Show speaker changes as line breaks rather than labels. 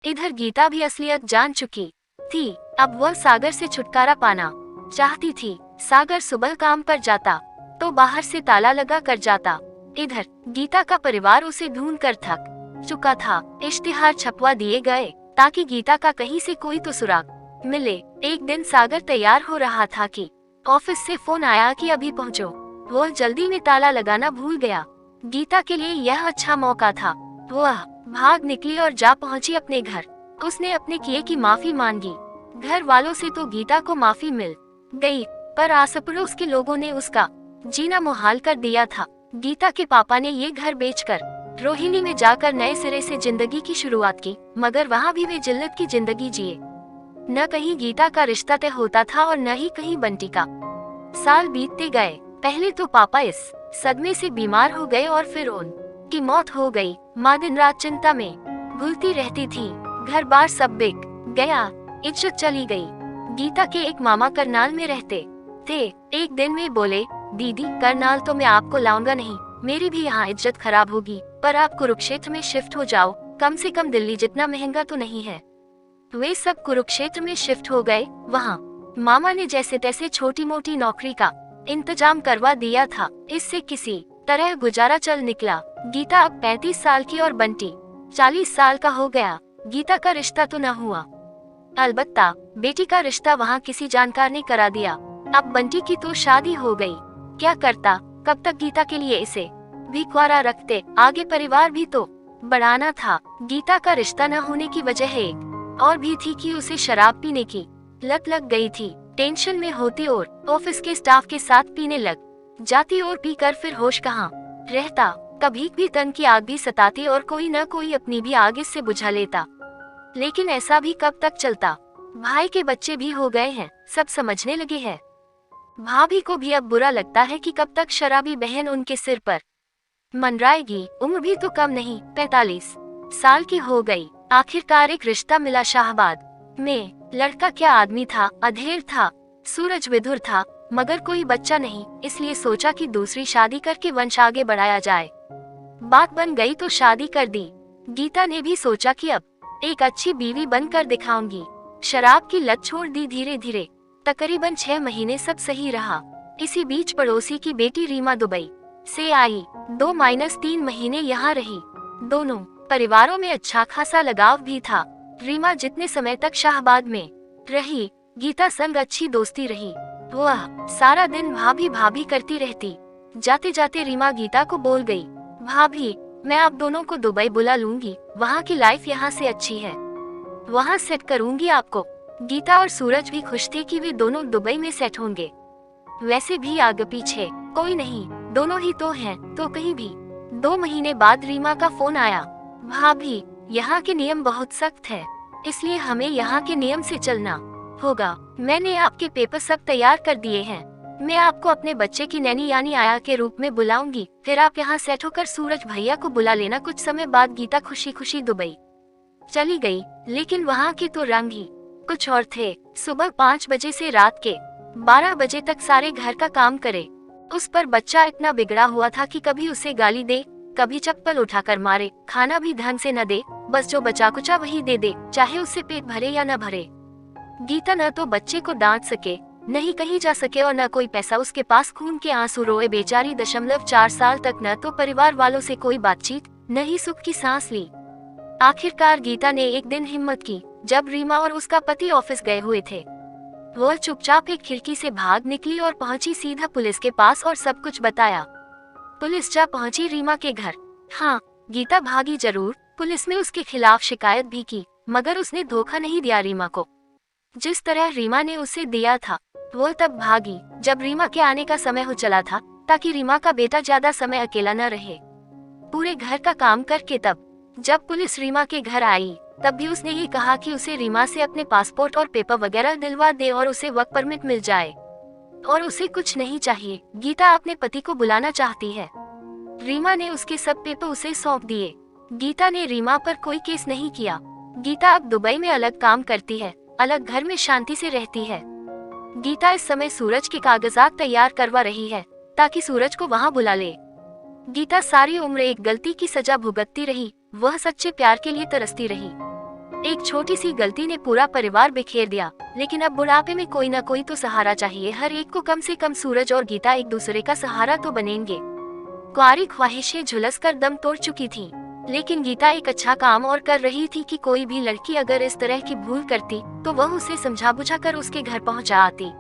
इधर गीता भी असलियत जान चुकी थी। अब वह सागर से छुटकारा पाना चाहती थी। सागर सुबह काम पर जाता तो बाहर से ताला लगा कर जाता। इधर गीता का परिवार उसे ढूंढ कर थक चुका था। इश्तिहार छपवा दिए गए ताकि गीता का कहीं से कोई तो सुराग मिले। एक दिन सागर तैयार हो रहा था कि ऑफिस से फोन आया कि अभी पहुंचो। वह जल्दी में ताला लगाना भूल गया। गीता के लिए यह अच्छा मौका था। वह भाग निकली और जा पहुंची अपने घर। उसने अपने किए की माफी मांगी। घर वालों से तो गीता को माफी मिल गई, पर आस पड़ोस के लोगों ने उसका जीना मुहाल कर दिया था। गीता के पापा ने ये घर बेचकर रोहिणी में जाकर नए सिरे से जिंदगी की शुरुआत की, मगर वहाँ भी वे जिल्लत की जिंदगी जिए। न कहीं गीता का रिश्ता तय होता था और न ही कहीं बंटी का। साल बीतते गए। पहले तो पापा इस सदमे से बीमार हो गए और फिर उनकी मौत हो गई। माँ दिन रात चिंता में घुलती रहती थी। घर बार सब बिक गया, इज्जत चली गई। गीता के एक मामा करनाल में रहते थे। एक दिन वे बोले, दीदी करनाल तो मैं आपको लाऊंगा नहीं, मेरी भी यहाँ इज्जत खराब होगी, पर आप कुरुक्षेत्र में शिफ्ट हो जाओ, कम से कम दिल्ली जितना महंगा तो नहीं है। वे सब कुरुक्षेत्र में शिफ्ट हो गए। वहाँ मामा ने जैसे तैसे छोटी मोटी नौकरी का इंतजाम करवा दिया था। इससे किसी तरह गुजारा चल निकला। गीता अब 35 साल की और बंटी 40 साल का हो गया। गीता का रिश्ता तो न हुआ, अलबत्ता बेटी का रिश्ता वहाँ किसी जानकार ने करा दिया। अब बंटी की तो शादी हो गई। क्या करता, कब तक गीता के लिए इसे भी कुंवारा रखते, आगे परिवार भी तो बढ़ाना था। गीता का रिश्ता न होने की वजह एक और भी थी कि उसे शराब पीने की लत लग गई थी। टेंशन में होती और ऑफिस के स्टाफ के साथ पीने लग जाती और पीकर फिर होश कहाँ रहता। कभी भी तन की आग भी सताती और कोई न कोई अपनी भी आग इससे बुझा लेता। लेकिन ऐसा भी कब तक चलता। भाई के बच्चे भी हो गए हैं, सब समझने लगे हैं। भाभी को भी अब बुरा लगता है कि कब तक शराबी बहन उनके सिर पर मंडराएगी। उम्र भी तो कम नहीं, 45 साल की हो गई। आखिरकार एक रिश्ता मिला शाहबाद में। लड़का क्या आदमी था, अधेड़ था, सूरज विधुर था, मगर कोई बच्चा नहीं। इसलिए सोचा कि दूसरी शादी करके वंश आगे बढ़ाया जाए। बात बन गई तो शादी कर दी। गीता ने भी सोचा कि अब एक अच्छी बीवी बनकर दिखाऊंगी। शराब की लत छोड़ दी धीरे धीरे। तकरीबन 6 महीने सब सही रहा। इसी बीच पड़ोसी की बेटी रीमा दुबई से आई। 2-3 महीने यहाँ रही। दोनों परिवारों में अच्छा खासा लगाव भी था। रीमा जितने समय तक शाहबाद में रही, गीता संग अच्छी दोस्ती रही। वह सारा दिन भाभी भाभी करती रहती। जाते जाते रीमा गीता को बोल गई, भाभी मैं आप दोनों को दुबई बुला लूंगी, वहाँ की लाइफ यहाँ से अच्छी है, वहाँ सेट करूंगी आपको। गीता और सूरज भी खुश थे कि वे दोनों दुबई में सेट होंगे। वैसे भी आगे पीछे कोई नहीं, दोनों ही तो हैं, तो कहीं भी। 2 महीने बाद रीमा का फोन आया, भाभी यहाँ के नियम बहुत सख्त है, इसलिए हमें यहाँ के नियम से चलना होगा। मैंने आपके पेपर सब तैयार कर दिए हैं। मैं आपको अपने बच्चे की नैनी यानी आया के रूप में बुलाऊंगी, फिर आप यहाँ सेट होकर सूरज भैया को बुला लेना। कुछ समय बाद गीता खुशी खुशी दुबई चली गई। लेकिन वहाँ के तो रंग ही कुछ और थे। सुबह 5 बजे से रात के 12 बजे तक सारे घर का काम करे। उस पर बच्चा इतना बिगड़ा हुआ था कि कभी उसे गाली दे, कभी चप्पल उठाकर मारे, खाना भी ढंग से न दे, बस जो बचा कुचा वही दे दे, चाहे उससे पेट भरे या न भरे। गीता न तो बच्चे को डांट सके, न ही कहीं जा सके और न कोई पैसा उसके पास। खून के आंसू रोए बेचारी 4 साल तक न तो परिवार वालों से कोई बातचीत, न ही सुख की सांस ली। आखिरकार गीता ने एक दिन हिम्मत की, जब रीमा और उसका पति ऑफिस गए हुए थे। वह चुपचाप एक खिड़की से भाग निकली और पहुंची सीधा पुलिस के पास और सब कुछ बताया। पुलिस जा पहुंची रीमा के घर। हाँ, गीता भागी जरूर, पुलिस में उसके खिलाफ शिकायत भी की, मगर उसने धोखा नहीं दिया रीमा को। जिस तरह रीमा ने उसे दिया था, वो तब भागी जब रीमा के आने का समय हो चला था, ताकि रीमा का बेटा ज्यादा समय अकेला न रहे पूरे घर का काम करके। तब जब पुलिस रीमा के घर आई, तब भी उसने ये कहा कि उसे रीमा से अपने पासपोर्ट और पेपर वगैरह दिलवा दे और उसे वर्क परमिट मिल जाए, और उसे कुछ नहीं चाहिए। गीता अपने पति को बुलाना चाहती है। रीमा ने उसके सब पेपर उसे सौंप दिए। गीता ने रीमा पर कोई केस नहीं किया। गीता अब दुबई में अलग काम करती है, अलग घर में शांति से रहती है। गीता इस समय सूरज के कागजात तैयार करवा रही है, ताकि सूरज को वहाँ बुला ले। गीता सारी उम्र एक गलती की सजा भुगतती रही, वह सच्चे प्यार के लिए तरसती रही। एक छोटी सी गलती ने पूरा परिवार बिखेर दिया, लेकिन अब बुढ़ापे में कोई ना कोई तो सहारा चाहिए। हर एक को कम से कम सूरज और गीता एक दूसरे का सहारा तो बनेंगे। कुंवारी ख्वाहिशें झुलस कर दम तोड़ चुकी थीं, लेकिन गीता एक अच्छा काम और कर रही थी कि कोई भी लड़की अगर इस तरह की भूल करती तो वह उसे समझा बुझा कर उसके घर पहुंचा आती।